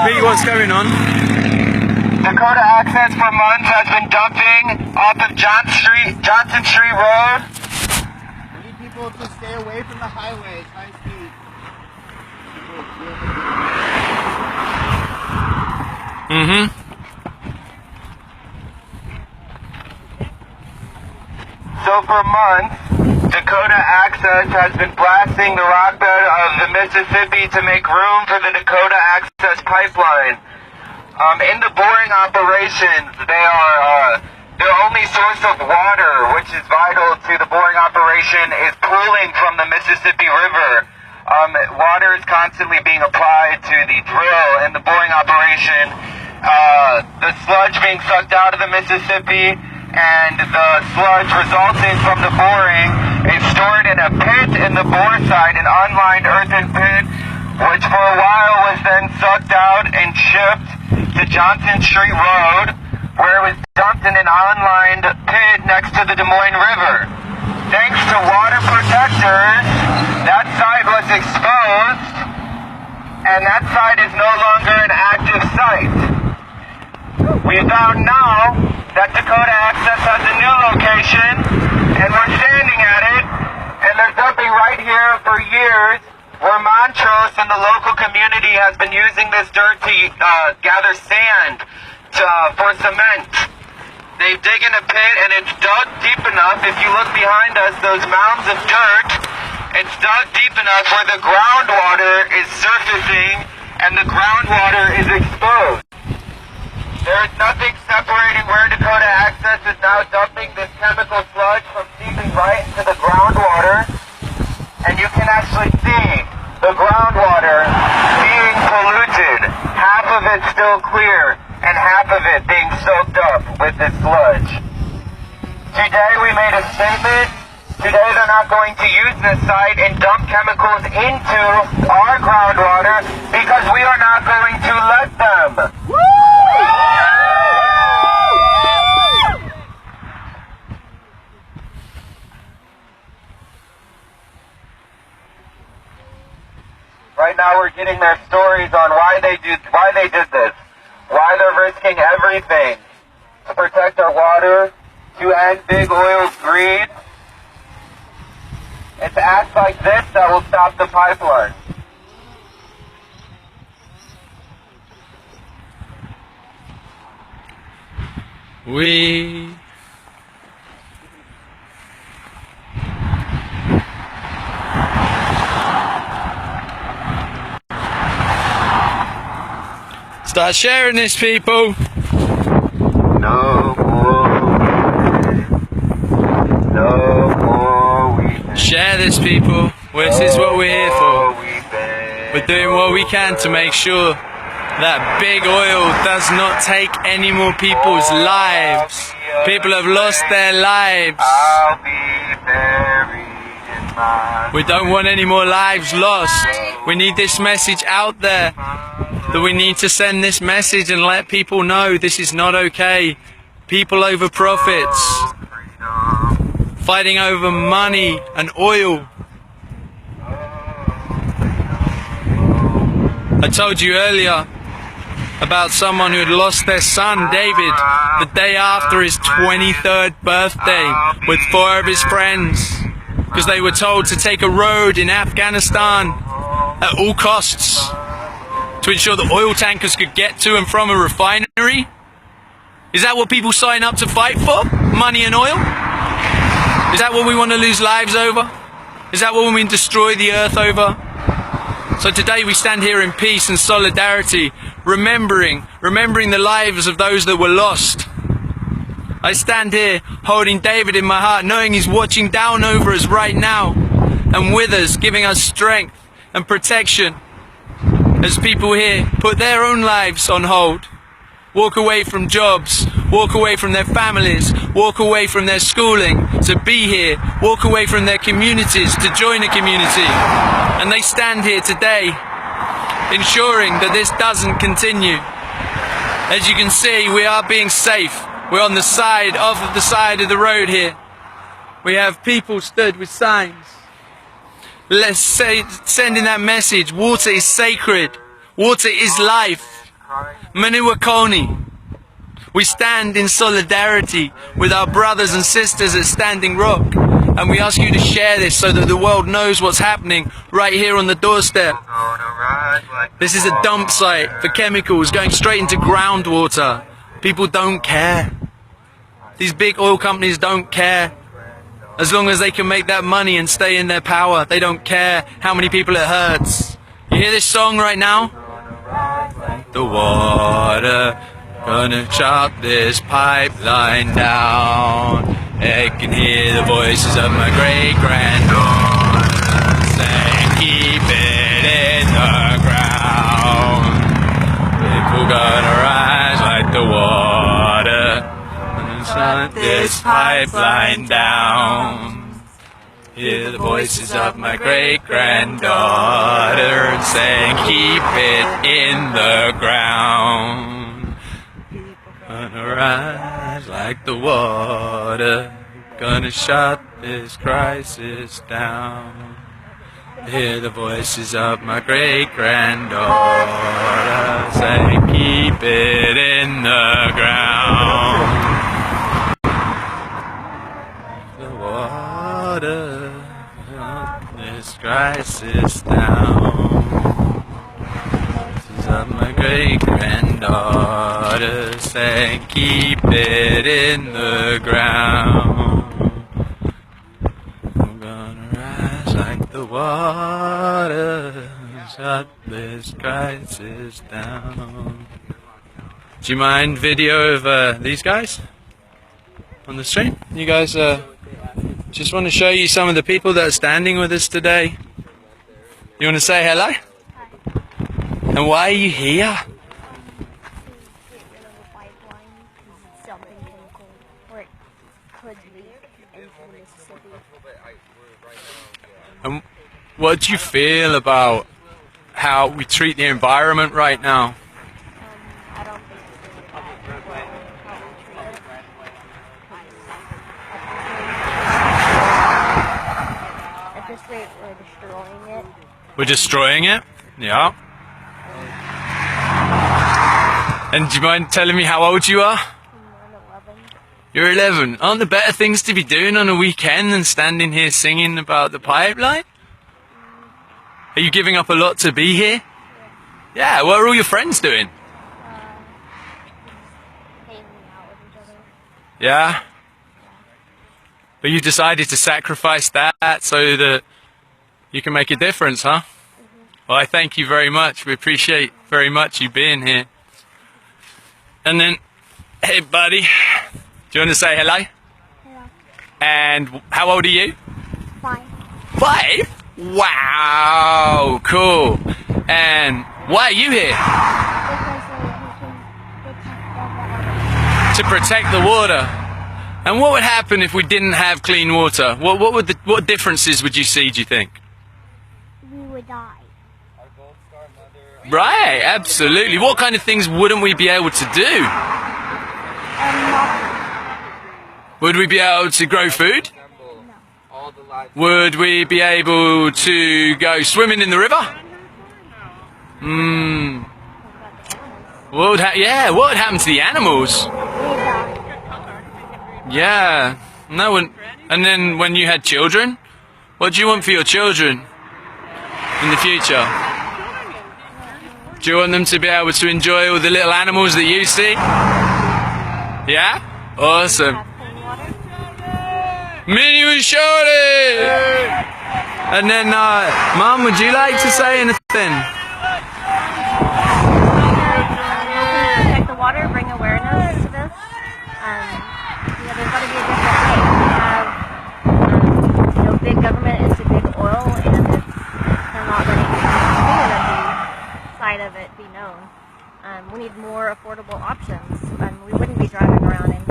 Pete, what's going on? Dakota Access for months has been dumping off of Johnson Street Road. We need people to stay away from the highways, high speed. So for months, Dakota Access has been blasting the rock bed of the Mississippi to make room for the Dakota Access pipeline. In the boring operations, their only source of water, which is vital to the boring operation, is pooling from the Mississippi River. Water is constantly being applied to the drill in the boring operation. The sludge being sucked out of the Mississippi, and the sludge resulting from the boring is stored in a pit in the bore site, an unlined earthen pit, which for a while was then sucked out and shipped to Johnson Street Road, where it was dumped in an unlined pit next to the Des Moines River. Thanks to water protectors, that site was exposed, and that site is no longer an active site. We found now that Dakota Access has a new location, and we're standing at it, and they're dumping right here for years, where Montrose and the local community has been using this dirt to gather sand for cement. They dig in a pit, and it's dug deep enough. If you look behind us, those mounds of dirt, it's dug deep enough where the groundwater is surfacing and the groundwater is exposed. There is nothing separating where Dakota Access is now dumping this chemical sludge from seeping right into the groundwater, and you can actually see the groundwater being polluted, half of it still clear, and half of it being soaked up with this sludge. Today we made a statement. Today they're not going to use this site and dump chemicals into our groundwater because we are not going to let them. Right now we're getting their stories on why they did this, why they're risking everything to protect our water, to end big oil's greed. It's acts like this that will stop the pipeline. Start sharing this, people. No more weeping. Share this, people. This is what we're here for. We're doing what we can to make sure that big oil does not take any more people's lives. People have lost their lives. I'll be buried in my... We don't want any more lives lost. We need this message out there. That we need to send this message and let people know this is not okay. People over profits. Fighting over money and oil. I told you earlier about someone who had lost their son, David, the day after his 23rd birthday with 4 of his friends, because they were told to take a road in Afghanistan at all costs to ensure that oil tankers could get to and from a refinery. Is that what people sign up to fight for? Money and oil? Is that what we want to lose lives over? Is that what we destroy the earth over? So today we stand here in peace and solidarity, remembering the lives of those that were lost. I stand here holding David in my heart, knowing he's watching down over us right now and with us, giving us strength and protection as people here put their own lives on hold, walk away from jobs, walk away from their families, walk away from their schooling to be here, walk away from their communities to join a community. And they stand here today ensuring that this doesn't continue. As you can see, we are being safe. We're on the side of the road here. We have people stood with signs. Let's say, sending that message. Water is sacred. Water is life. Maniwakoni. We stand in solidarity with our brothers and sisters at Standing Rock, and we ask you to share this so that the world knows what's happening right here on the doorstep. This is a dump site for chemicals going straight into groundwater. People don't care. These big oil companies don't care. As long as they can make that money and stay in their power, they don't care how many people it hurts. You hear this song right now? The water gonna shut this pipeline down. I can hear the voices of my great-granddaughter saying, keep it in the ground. People gonna rise like the water and shut this pipeline down. Hear the voices of my great-granddaughter saying, keep it in the ground. Gonna rise like the water, gonna shut this crisis down. Hear the voices of my great-granddaughter saying, keep it in the ground. The water, shut this crisis down. Of my great-granddaughter saying, keep it in the ground. I'm gonna rise like the water, shut this crisis down. Do you mind video of these guys on the stream? You guys just want to show you some of the people that are standing with us today. You want to say hello? And why are you here? And what do you feel about how we treat the environment right now? I don't think it's really bad how we treat it. At this rate, we're destroying it. We're destroying it? Yeah. And do you mind telling me how old you are? I'm 11. You're 11. Aren't there better things to be doing on a weekend than standing here singing about the pipeline? Are you giving up a lot to be here? Yeah, what are all your friends doing? Hanging out with each other. Yeah? But you decided to sacrifice that so that you can make a difference, huh? Well, I thank you very much. We appreciate very much you being here. And then, hey buddy, do you want to say hello? Hello. And how old are you? 5. 5? Wow, cool. And why are you here? Because To protect the water. And what would happen if we didn't have clean water? What differences would you see, do you think? we would die. Right, absolutely. What kind of things wouldn't we be able to do? Would we be able to grow food? Would we be able to go swimming in the river? What would happen to the animals? Yeah. No one. And then when you had children, what do you want for your children in the future? Do you want them to be able to enjoy all the little animals that you see? Yeah? Awesome. Mini was shorty! And then, Mum, would you like to say anything? Protect the water, bring awareness to this. There's got to be a different way. We have, big government is to big oil, and if they're not letting the sustainability side of it be known. We need more affordable options. We wouldn't be driving around in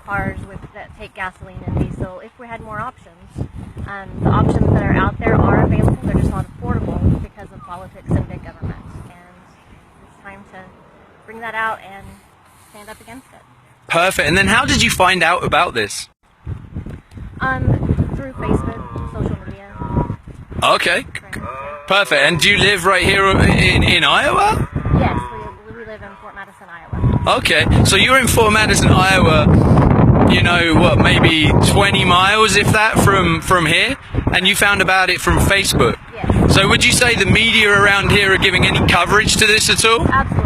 cars that take gasoline and diesel if we had more options. The options that are out there are available, they're just not affordable because of politics and big government. And it's time to bring that out and stand up against it. Perfect. And then how did you find out about this? Through Facebook, social media. Okay. Perfect. And do you live right here in Iowa? Yes, we live live in Fort Madison, Iowa. Okay, so you're in Fort Madison, Iowa, you know, what, maybe 20 miles, if that, from here? And you found about it from Facebook? Yes. So would you say the media around here are giving any coverage to this at all? Absolutely.